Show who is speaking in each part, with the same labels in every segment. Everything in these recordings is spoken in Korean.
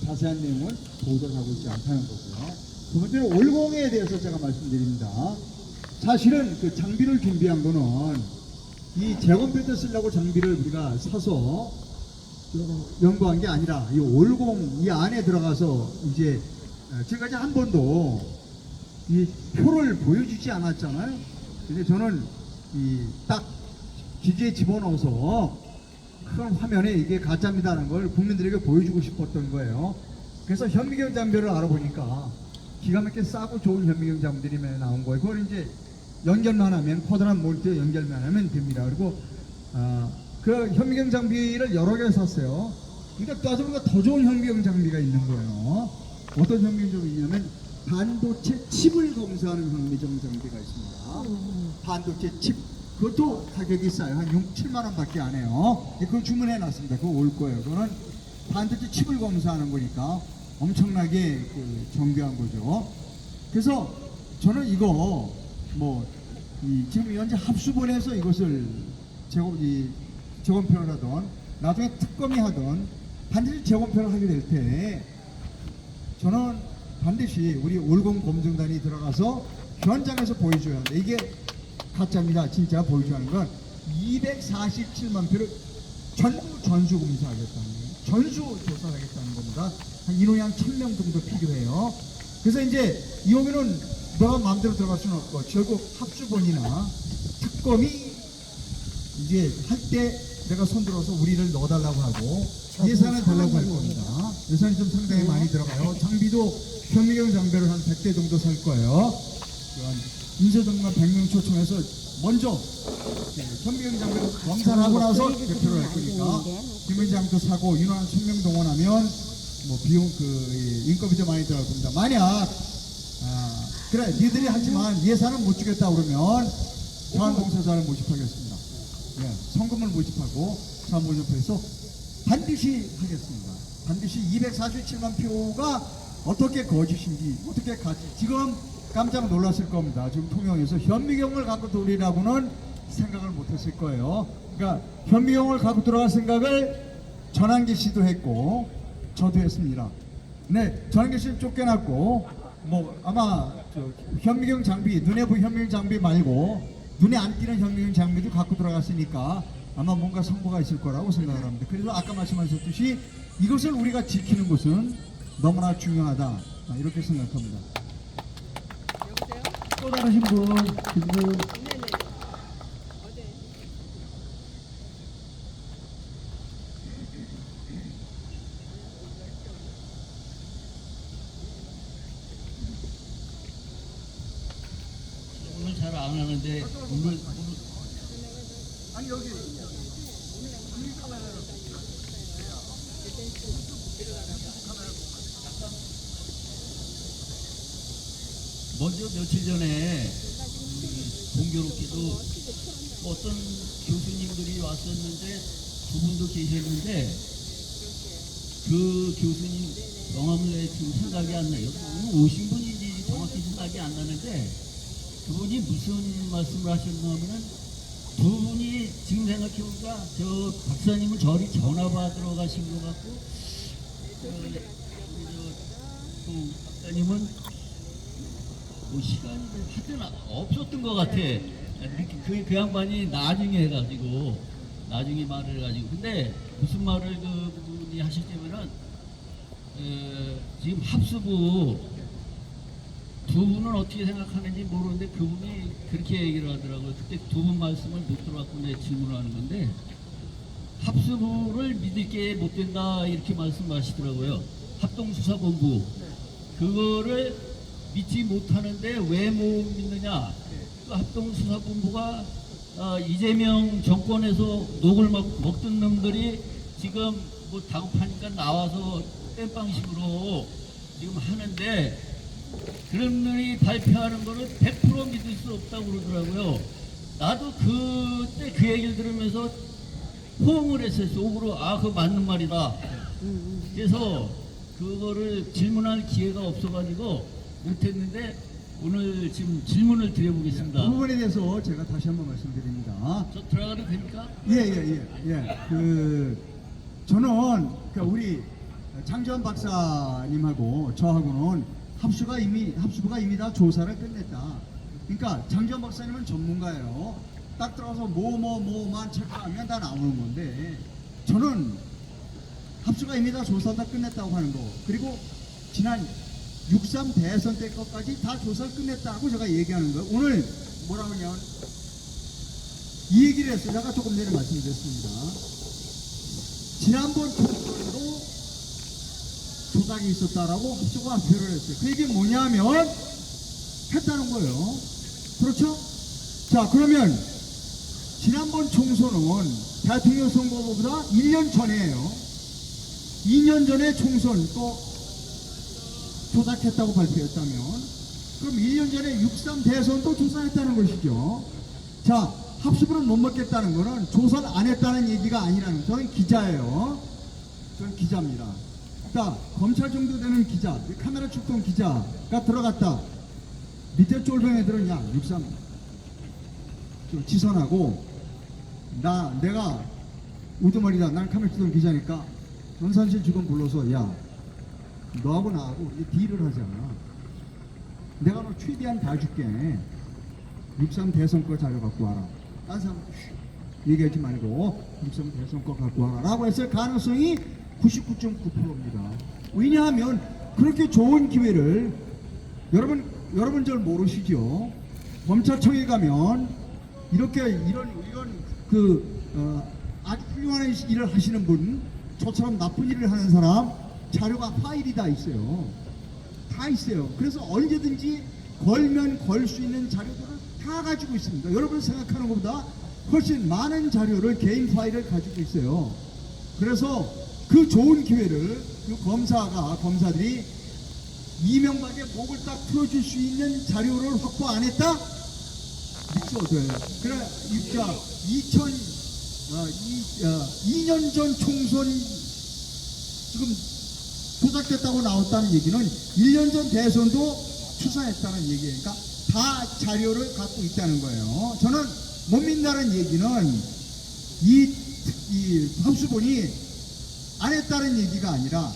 Speaker 1: 자세한 내용은 보도를 하고 있지 않다는 거고요. 두 번째는 올공에 대해서 제가 말씀드립니다. 사실은 그 장비를 준비한 거는 이 재건표 때 쓰려고 장비를 우리가 사서 연구한 게 아니라 이 올공 이 안에 들어가서 이제 지금까지 한 번도 이 표를 보여주지 않았잖아요. 근데 저는 이 딱 기계에 집어넣어서 큰 화면에 이게 가짜입니다라는 걸 국민들에게 보여주고 싶었던 거예요. 그래서 현미경 장비를 알아보니까 기가 막히게 싸고 좋은 현미경 장비들이 나온 거예요. 그걸 이제 연결만 하면 커다란 모니터에 연결만 하면 됩니다. 그리고 그 현미경 장비를 여러 개 샀어요. 근데 따져보니까 더 좋은 현미경 장비가 있는 거예요. 어떤 현미경 장비냐면 반도체 칩을 검사하는 현미경 장비가 있습니다. 반도체 칩. 그것도 가격이 싸요. 한 6, 7만 원 밖에 안 해요. 그걸 주문해 놨습니다. 그거 올 거예요. 그거는 반도체 칩을 검사하는 거니까 엄청나게 정교한 거죠. 그래서 저는 이거 지금 현재 합수본에서 이것을 재검표를 하던 나중에 특검이 하던 반드시 재검표를 하게 될 때 저는 반드시 우리 올공 검증단이 들어가서 현장에서 보여줘야 합니다. 이게 가짜입니다. 진짜 보여주는 건 247만 표를 전부 전수 검사하겠다는 거예요. 전수 조사를 하겠다는 겁니다. 한 인원이 한 1000명 정도 필요해요. 그래서 이제 이 오면은 너가 마음대로 들어갈 수는 없고 결국 합수본이나 특검이 이제 할 때 내가 손들어서 우리를 넣어달라고 하고 예산을 달라고 할 겁니다. 예산이 좀 상당히 많이 들어가요. 장비도 현미경 장비를 한 100대 정도 살 거예요. 인쇄정관 100명 초청해서 먼저 현미경 장비를 검사를 하고 나서 대표를 할 거니까 김회장도 사고 인원 한 1000명 동원하면 비용 인건비 좀 많이 들어갈 겁니다. 만약 그래 니들이 하지만 예산은 못 주겠다 그러면 자원봉사자를 모집하겠습니다. 성금을 모집하고 자원 모집해서 반드시 하겠습니다. 반드시 247만 표가 어떻게 거짓인지 어떻게 가지 지금 깜짝 놀랐을 겁니다. 지금 통영에서 현미경을 갖고 돌리라고는 생각을 못했을 거예요. 그러니까 현미경을 갖고 들어갈 생각을 전한기 씨도 했고 저도 했습니다. 네, 전한기 씨는 쫓겨났고 아마 현미경 장비 눈에 보이는 현미경 장비 말고 눈에 안 띄는 현미경 장비도 갖고 들어갔으니까 아마 뭔가 성과가 있을 거라고 생각을 합니다. 그래서 아까 말씀하셨듯이 이것을 우리가 지키는 것은 너무나 중요하다 이렇게 생각합니다. 또 다르신 분,
Speaker 2: 오늘 잘 안 하는데 오늘
Speaker 1: 아니 여기
Speaker 2: 먼저 며칠 전에 공교롭게도 어떤 교수님들이 왔었는데 두 분도 계셨는데 그 교수님 명함을 지금 생각이 안 나요. 오늘 오신 분인지 정확히 생각이 안 나는데 그분이 무슨 말씀을 하셨나 하면은 두 분이 지금 생각해보니까 저 박사님은 저리 전화 받으러 가신 것 같고 또 박사님은 시간이 하여튼 없었던 것 같아. 그 양반이 나중에 말을 해가지고 근데 무슨 말을 그분이 하셨냐면은 지금 합수부 두 분은 어떻게 생각하는지 모르는데 그분이 그렇게 얘기를 하더라고요. 그때 두 분 말씀을 못 들어갖고 내 질문을 하는 건데 합수부를 믿을 게 못 된다 이렇게 말씀하시더라고요. 합동수사본부 그거를 믿지 못하는데 왜 못 믿느냐? 그 합동수사본부가 이재명 정권에서 녹을 먹던 놈들이 지금 다급하니까 나와서 땜빵식으로 지금 하는데 그런 놈이 발표하는 거는 100% 믿을 수 없다고 그러더라고요. 나도 그때 그 얘기를 들으면서 호응을 했어요. 속으로 그거 맞는 말이다. 그래서 그거를 질문할 기회가 없어가지고 못했는데 오늘 지금 질문을 드려보겠습니다.
Speaker 1: 그 부분에 대해서 제가 다시 한번 말씀드립니다.
Speaker 2: 저 들어가도 됩니까?
Speaker 1: 저는 우리 장지원 박사님하고 저하고는 합수부가 이미 다 조사를 끝냈다. 그러니까 장지원 박사님은 전문가예요. 딱 들어가서 뭐만 체크하면 다 나오는 건데 저는 합수가 이미 다 조사 다 끝냈다고 하는 거. 그리고 지난 6.3 대선 때 것까지 다 조사를 끝냈다고 제가 얘기하는 거예요. 오늘 뭐라고 하냐면 이 얘기를 했어요. 제가 조금 전에 말씀드렸습니다. 지난번 총선도 조작이 있었다라고 합수가 발표를 했어요. 그 얘기 뭐냐면 했다는 거예요. 그렇죠? 자, 그러면 지난번 총선은 대통령 선거보다 1년 전이에요. 2년 전에 총선 또 조작했다고 발표했다면 그럼 1년 전에 6.3 대선도 조사했다는 것이죠. 자, 합수부는 못 먹겠다는 거는 조사를 안 했다는 얘기가 아니라는 거예요. 저는 기자예요. 저는 기자입니다. 자, 검찰 정도 되는 기자, 카메라 출동 기자가 들어갔다. 밑에 쫄병 애들은 야, 6.3 좀 지선하고 내가 우두머리다. 난 카메라 출동 기자니까 전산실 직원 불러서 야, 너하고 나하고 딜을 하잖아. 내가 너 최대한 다 줄게. 6.3 대선 거 자료 갖고 와라. 딴 사람 얘기하지 말고 6.3 대선 거 갖고 와라 라고 했을 가능성이 99.9%입니다. 왜냐하면 그렇게 좋은 기회를 여러분 잘 모르시죠? 검찰청에 가면 이렇게 이런 아주 훌륭한 일을 하시는 분, 저처럼 나쁜 일을 하는 사람 자료가 파일이 다 있어요. 다 있어요. 그래서 언제든지 걸면 걸 수 있는 자료들을 다 가지고 있습니다. 여러분 생각하는 것보다 훨씬 많은 자료를 개인 파일을 가지고 있어요. 그래서 그 좋은 기회를 그 검사들이 이명박의 목을 딱 풀어줄 수 있는 자료를 확보 안 했다? 미쳐줘요. 그래, 2년 전 총선 지금 조작됐다고 나왔다는 얘기는 1년 전 대선도 추사했다는 얘기예요. 그러니까 다 자료를 갖고 있다는 거예요. 저는 못 믿는다는 얘기는 이 합수본이 안 했다는 얘기가 아니라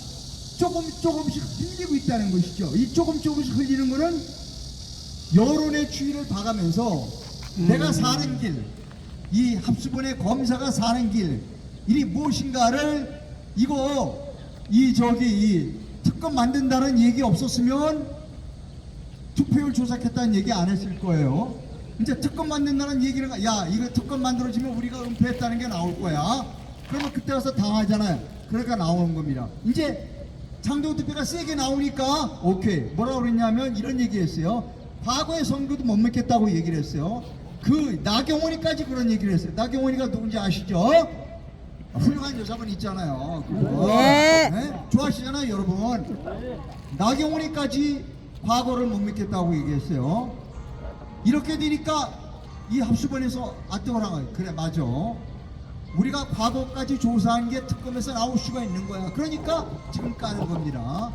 Speaker 1: 조금씩 흘리고 있다는 것이죠. 이 조금씩 흘리는 거는 여론의 추이를 봐가면서 내가 사는 길, 이 합수본의 검사가 사는 길이 무엇인가를 이 특검 만든다는 얘기 없었으면 투표율 조작했다는 얘기 안 했을 거예요. 이제 특검 만든다는 얘기를 야, 이거 특검 만들어지면 우리가 은폐했다는 게 나올 거야. 그러면 그때 가서 당하잖아요. 그러니까 나오는 겁니다. 이제 장동 투표가 세게 나오니까 오케이. 뭐라고 그랬냐면 이런 얘기했어요. 과거의 선거도 못 믿겠다고 얘기를 했어요. 그 나경원이까지 그런 얘기를 했어요. 나경원이가 누군지 아시죠? 훌륭한 여자분 있잖아요. 네? 좋아하시잖아요, 여러분. 나경원이까지 과거를 못 믿겠다고 얘기했어요. 이렇게 되니까 이 합수본에서 아뜨거라 거예요. 그래, 맞아. 우리가 과거까지 조사한 게 특검에서 나올 수가 있는 거야. 그러니까 지금 까는 겁니다.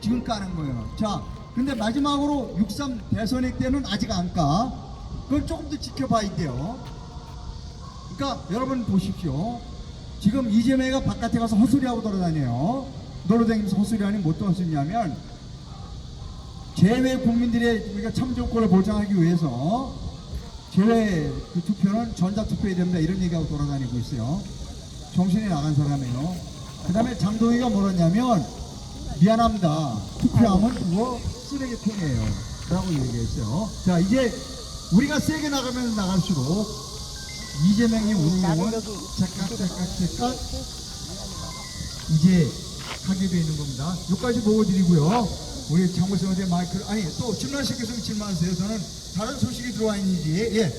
Speaker 1: 지금 까는 거예요. 자, 근데 마지막으로 6.3 대선액 때는 아직 안 까. 그걸 조금 더 지켜봐야 돼요. 그러니까 여러분 보십시오. 지금 이재명이가 바깥에 가서 헛소리하고 돌아다녀요. 돌아다니면서 헛소리하니 뭐 또 헛소리냐면 제외 국민들의 우리가 참정권을 보장하기 위해서 제외 그 투표는 전자투표해야 됩니다. 이런 얘기하고 돌아다니고 있어요. 정신이 나간 사람이에요. 그 다음에 장동희가 뭐랬냐면 미안합니다. 투표하면 그거 쓰레기통이에요. 라고 얘기했어요. 자, 이제 우리가 세게 나가면 나갈수록 이재명이 운명은 제깍 이제 가게 되어 있는 겁니다. 여기까지 보여드리고요. 우리 장모선생님한테 마이크를 또 질문하실 게 있으면 질문하세요. 저는 다른 소식이 들어와 있는지. 예.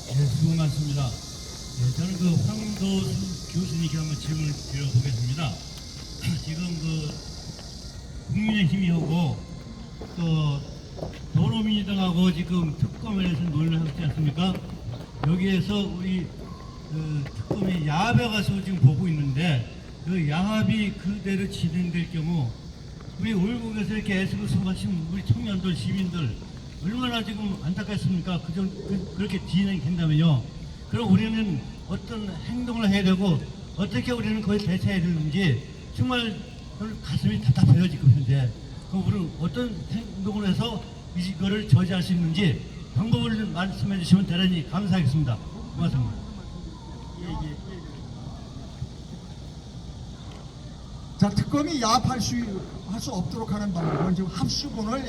Speaker 3: 네, 수고 많습니다. 네, 저는 그 황도수 교수님께 한번 질문을 드려보겠습니다. 지금 그 국민의힘이하고 또 더불어민주당하고 지금 특검에 대해서 논의를 하지 않습니까? 여기에서 우리 그 특검이 야합에 가서 지금 보고 있는데 그 야합이 그대로 진행될 경우 우리 올국에서 이렇게 애쓰고 숨가신 우리 청년들 시민들 얼마나 지금 안타깝습니까? 그렇게 진행된다면요. 그럼 우리는 어떤 행동을 해야 되고 어떻게 우리는 그걸 대처해야 되는지 정말 가슴이 답답해요 지금 현재. 그럼 우리는 어떤 행동을 해서 이거를 저지할 수 있는지 방법을 말씀해 주시면 대단히 감사하겠습니다. 고맙습니다.
Speaker 1: 자, 특검이 야합할 수 없도록 하는 방법은 지금 합수본을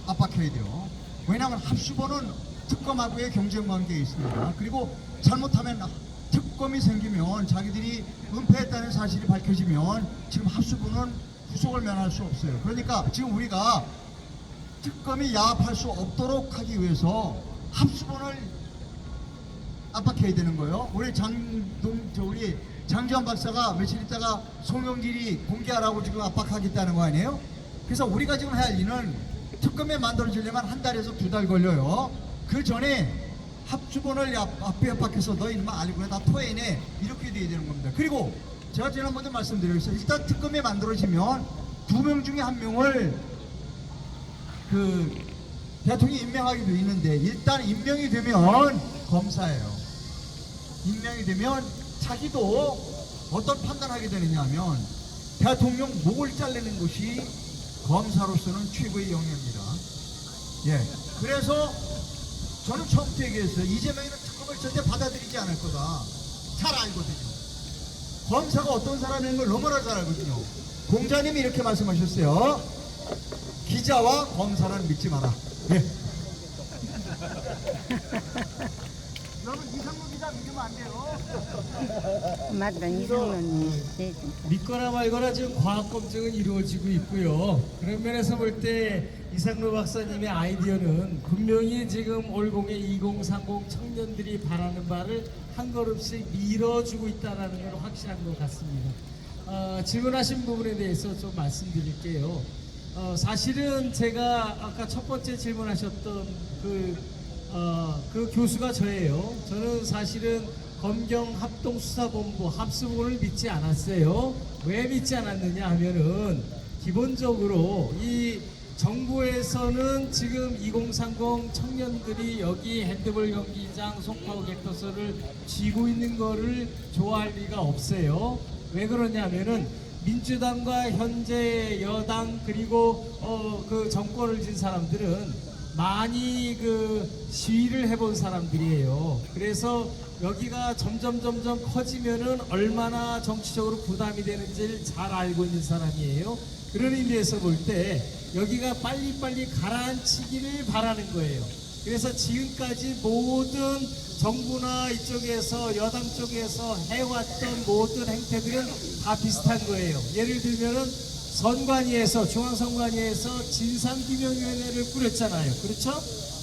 Speaker 1: 압박해야 돼요. 왜냐하면 합수본은 특검하고의 경쟁관계에 있습니다. 그리고 잘못하면 특검이 생기면 자기들이 은폐했다는 사실이 밝혀지면 지금 합수본은 구속을 면할 수 없어요. 그러니까 지금 우리가 특검이 야합할 수 없도록 하기 위해서 합수본을 압박해야 되는 거예요. 우리 우리 장지원 박사가 며칠 있다가 송영길이 공개하라고 지금 압박하겠다는 거 아니에요? 그래서 우리가 지금 해야 할 일은 특검에 만들어지려면 한 달에서 2달 걸려요. 그 전에 합주본을 앞에 압박해서 너 이놈아 알고 다 토해내 이렇게 돼야 되는 겁니다. 그리고 제가 지난번에 말씀드렸어요. 일단 특검이 만들어지면 2명 중에 1명을 그 대통령이 임명하게 돼 있는데 일단 임명이 되면 검사예요. 임명이 되면 자기도 어떤 판단하게 되느냐 하면 대통령 목을 자르는 것이 검사로서는 최고의 영예입니다. 예. 그래서 저는 처음부터 얘기했어요. 이재명이는 특검을 절대 받아들이지 않을 거다. 잘 알거든요. 검사가 어떤 사람인 걸 너무나 잘 알거든요. 공자님이 이렇게 말씀하셨어요. 기자와 검사는 믿지 마라. 예. 여러분 이상무 기자 믿으면 안 돼요.
Speaker 4: 맞다, 이상론이. 네, 진짜.
Speaker 5: 믿거나 말거나 지금 과학 검증은 이루어지고 있고요. 그런 면에서 볼 때 이상로 박사님의 아이디어는 분명히 지금 올공의 2030 청년들이 바라는 바를 한 걸음씩 밀어주고 있다는 걸 확실한 것 같습니다. 질문하신 부분에 대해서 좀 말씀드릴게요. 사실은 제가 아까 첫 번째 질문하셨던 그 교수가 저예요. 저는 사실은 검경합동수사본부 합수본을 믿지 않았어요. 왜 믿지 않았느냐 하면은 기본적으로 이 정부에서는 지금 2030 청년들이 여기 핸드볼 경기장 송파구 객터소를 쥐고 있는 거를 좋아할 리가 없어요. 왜 그러냐면은 민주당과 현재 여당 그리고 그 정권을 진 사람들은 많이 그 시위를 해본 사람들이에요. 그래서 여기가 점점 커지면은 얼마나 정치적으로 부담이 되는지를 잘 알고 있는 사람이에요. 그런 의미에서 볼 때 여기가 빨리빨리 가라앉히기를 바라는 거예요. 그래서 지금까지 모든 정부나 이쪽에서 여당 쪽에서 해왔던 모든 행태들은 다 비슷한 거예요. 예를 들면은 선관위에서 중앙선관위에서 진상규명위원회를 꾸렸잖아요. 그렇죠?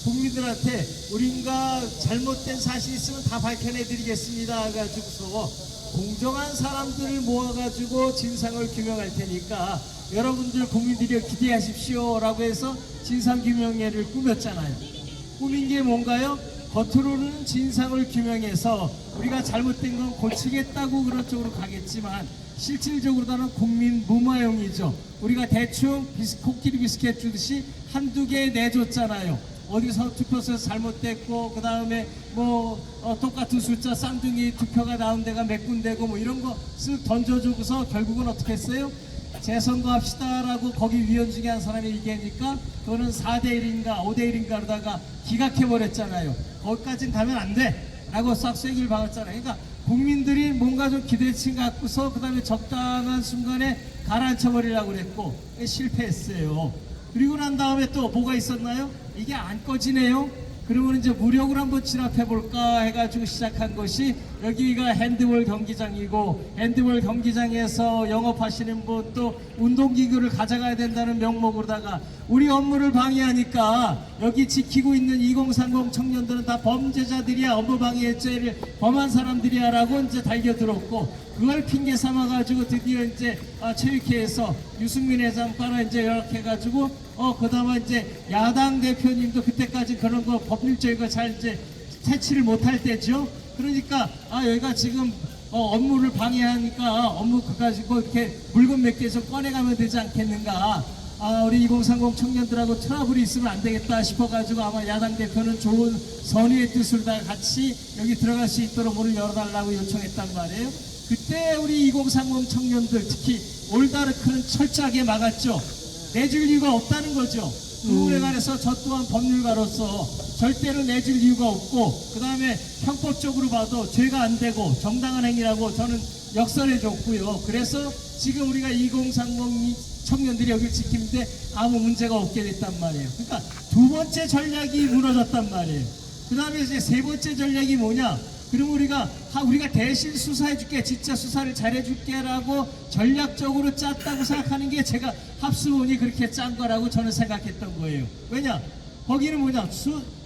Speaker 5: 국민들한테 우린가 잘못된 사실이 있으면 다 밝혀내드리겠습니다 해가지고서 공정한 사람들을 모아가지고 진상을 규명할 테니까 여러분들 국민들이 기대하십시오 라고 해서 진상규명회를 꾸몄잖아요. 꾸민 게 뭔가요? 겉으로는 진상을 규명해서 우리가 잘못된 건 고치겠다고 그런 쪽으로 가겠지만 실질적으로는 국민 무마용이죠. 우리가 대충 코끼리 비스켓 주듯이 한두 개 내줬잖아요. 어디서 투표소에서 잘못됐고 그 다음에 똑같은 숫자 쌍둥이 투표가 나온 데가 몇 군데고 뭐 이런 거 쓱 던져주고서 결국은 어떻게 했어요? 재선거 합시다라고 거기 위원 중에 한 사람이 얘기하니까 그거는 4대1인가 5대1인가 그러다가 기각해버렸잖아요. 거기까지는 가면 안 돼 라고 싹 쐐기를 박았잖아요. 그러니까 국민들이 뭔가 좀 기대치 갖고서 그 다음에 적당한 순간에 가라앉혀버리려고 그랬고 실패했어요. 그리고 난 다음에 또 뭐가 있었나요? 이게 안 꺼지네요. 그러면 이제 무력으로 한번 진압해볼까 해가지고 시작한 것이 여기가 핸드볼 경기장이고 핸드볼 경기장에서 영업하시는 분 또 운동기구를 가져가야 된다는 명목으로다가 우리 업무를 방해하니까 여기 지키고 있는 2030 청년들은 다 범죄자들이야, 업무방해죄를 범한 사람들이야 라고 이제 달겨들었고 그걸 핑계 삼아가지고 드디어 이제 체육회에서 유승민 회장과는 이제 연락해가지고 그다음에 이제 야당 대표님도 그때까지 그런 거 법률적인 거 잘 이제 채취를 못할 때죠. 그러니까 여기가 지금 업무를 방해하니까 업무 가지고 이렇게 물건 몇 개 좀 꺼내가면 되지 않겠는가. 우리 2030 청년들하고 트러블이 있으면 안 되겠다 싶어가지고 아마 야당 대표는 좋은 선의의 뜻으로 다 같이 여기 들어갈 수 있도록 문을 열어달라고 요청했단 말이에요. 그때 우리 2030 청년들 특히 올다르크는 철저하게 막았죠. 내줄 이유가 없다는 거죠. 그 부분에 관해서 저 또한 법률가로서 절대로 내줄 이유가 없고, 그 다음에 형법적으로 봐도 죄가 안 되고 정당한 행위라고 저는 역설해 줬고요. 그래서 지금 우리가 2030 청년들이 여기를 지키는데 아무 문제가 없게 됐단 말이에요. 그러니까 두 번째 전략이 무너졌단 말이에요. 그 다음에 이제 세 번째 전략이 뭐냐? 그럼 우리가 대신 수사해줄게, 진짜 수사를 잘해줄게라고 전략적으로 짰다고 생각하는 게 제가 합수본이 그렇게 짠 거라고 저는 생각했던 거예요. 왜냐? 거기는 뭐냐?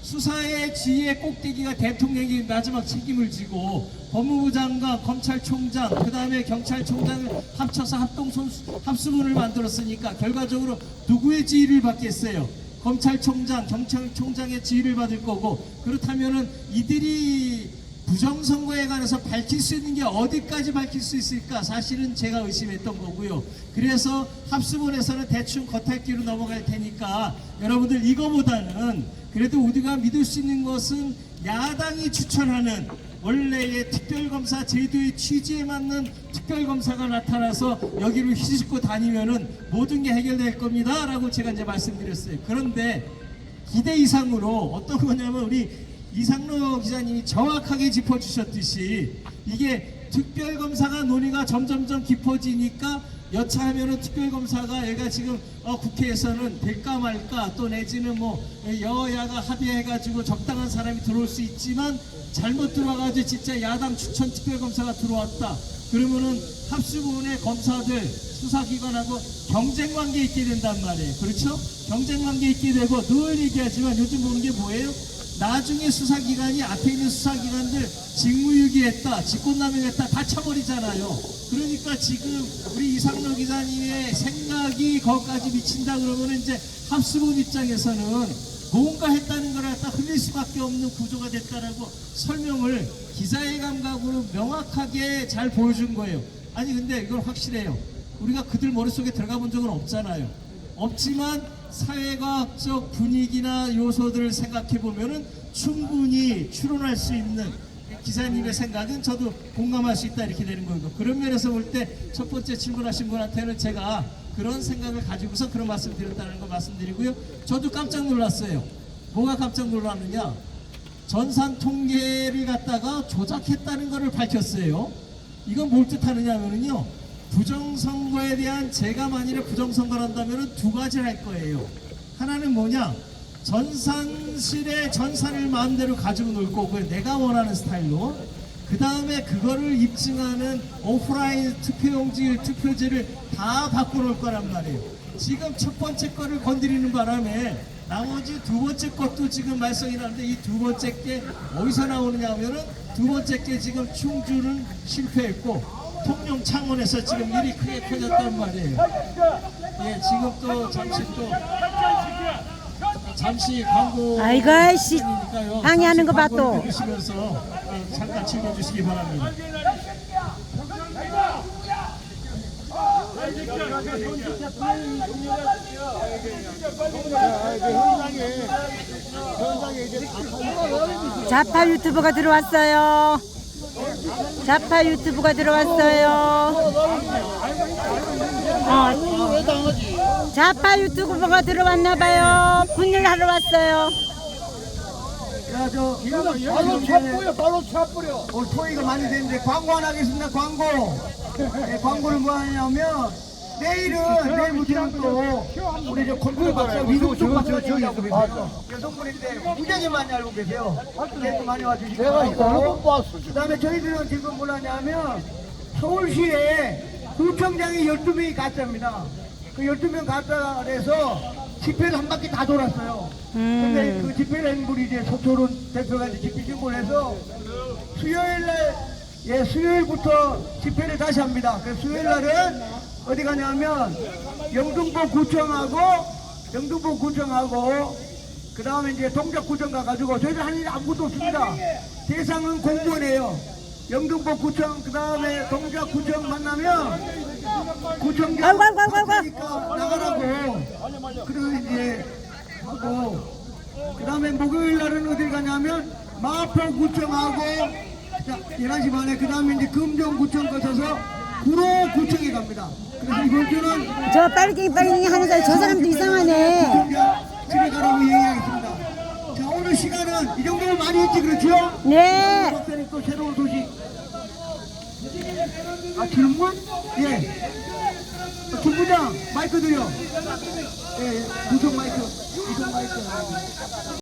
Speaker 5: 수사의 지휘의 꼭대기가 대통령이 마지막 책임을 지고 법무부 장관, 검찰총장, 그 다음에 경찰총장을 합쳐서 합수본을 만들었으니까 결과적으로 누구의 지휘를 받겠어요? 검찰총장, 경찰총장의 지휘를 받을 거고, 그렇다면은 이들이 부정선거에 관해서 밝힐 수 있는 게 어디까지 밝힐 수 있을까? 사실은 제가 의심했던 거고요. 그래서 합수본에서는 대충 겉핥기로 넘어갈 테니까 여러분들 이거보다는 그래도 우리가 믿을 수 있는 것은 야당이 추천하는 원래의 특별검사 제도의 취지에 맞는 특별검사가 나타나서 여기를 휘젓고 다니면은 모든 게 해결될 겁니다 라고 제가 이제 말씀드렸어요. 그런데 기대 이상으로 어떤 거냐면 우리 이상로 기자님이 정확하게 짚어주셨듯이 이게 특별검사가 논의가 점점점 깊어지니까 여차하면은 특별검사가 얘가 지금 국회에서는 될까 말까, 또 내지는 뭐 여야가 합의해가지고 적당한 사람이 들어올 수 있지만 잘못 들어와가지고 진짜 야당 추천 특별검사가 들어왔다. 그러면은 합수본의 검사들 수사기관하고 경쟁관계 있게 된단 말이에요. 그렇죠? 경쟁관계 있게 되고 늘 얘기하지만 요즘 보는 게 뭐예요? 나중에 수사기관이 앞에 있는 수사기관들 직무유기했다, 직권남용했다 다 쳐버리잖아요. 그러니까 지금 우리 이상로 기자님의 생각이 거기까지 미친다 그러면 이제 합수본 입장에서는 뭔가 했다는 걸 갖다 흘릴 수밖에 없는 구조가 됐다라고 설명을 기자의 감각으로 명확하게 잘 보여준 거예요. 아니 근데 이건 확실해요. 우리가 그들 머릿속에 들어가 본 적은 없잖아요. 없지만 사회과학적 분위기나 요소들을 생각해 보면은 충분히 추론할 수 있는 기자님의 생각은 저도 공감할 수 있다 이렇게 되는 거고, 그런 면에서 볼 때 첫 번째 질문하신 분한테는 제가 그런 생각을 가지고서 그런 말씀 드렸다는 거 말씀드리고요. 저도 깜짝 놀랐어요. 뭐가 깜짝 놀랐느냐? 전산 통계를 갖다가 조작했다는 것을 밝혔어요. 이건 뭘 뜻하느냐면요, 부정선거에 대한, 제가 만일에 부정선거를 한다면 두 가지를 할 거예요. 하나는 뭐냐? 전산실에 전산을 마음대로 가지고 놀 거고요. 내가 원하는 스타일로. 그 다음에 그거를 입증하는 오프라인 투표용지, 투표지를 다 바꿔놓을 거란 말이에요. 지금 첫 번째 거를 건드리는 바람에 나머지 두 번째 것도 지금 말썽이 나는데, 이 두 번째 게 어디서 나오느냐 하면은 두 번째 게 지금 충주는 실패했고 통영 창원에서 지금 일이 크게 커졌단 말이에요. 예, 지금 또 잠시 광고.
Speaker 4: 아이고, 씨. 방해하는 거 봐, 또.
Speaker 5: 들으시면서 잠깐 즐겨주시기 바랍니다.
Speaker 4: 좌파 유튜브가 들어왔어요. 좌파 유튜브가 들어왔어요. 좌파 유튜브가 들어왔나봐요. 분열하러 왔어요.
Speaker 1: 자, 발로 차뿌려. 오늘 토의가 많이 되는데 광고 하나 하겠습니다. 광고. 네, 광고를 뭐 하냐면 내일부터는 또 우리 저 콘크리 박사 위동쪽 박사님이라고 계세요. 여성분인데 무지하게 많이 알고 계세요. 네, 많이 와주시고. 그 다음에 저희들은 지금 뭐냐면 서울시에 구청장이 12명이 가짜입니다. 그 12명 가짜에서 집회를 한 바퀴 다 돌았어요. 근데 그 집회 행보를 이제 서초론 대표가 이제 집회 신고를 해서 수요일부터 집회를 다시 합니다. 그 수요일 날은 어디 가냐면 영등포 구청하고 그 다음에 이제 동작구청 가가지고 저희들 할 일이 아무것도 없습니다. 대상은 공무원이에요. 영등포 구청 그 다음에 동작구청 만나면
Speaker 6: 구청장
Speaker 4: 아이고, 아이고, 아이고, 아이고.
Speaker 6: 하니까 나가라고. 그래서 이제 하고 그다음에 목요일 날은 어딜 가냐면 마포구청하고 11시 반에 그다음에 이제 금정구청 거쳐서 구로구청에 갑니다. 그래서 이번 주는
Speaker 4: 저 빨갱이 하는 사람 저 사람도 이상하네.
Speaker 6: 구청장 집에 가라고 얘기하겠습니다. 자, 오늘 시간은 이 정도면 많이 했지, 그렇죠?
Speaker 4: 네.
Speaker 6: 박사님 또 새로운 소식. 아, 질문? 예. 중부장 마이크 드려. 예, 구청 마이크. 구청 마이크.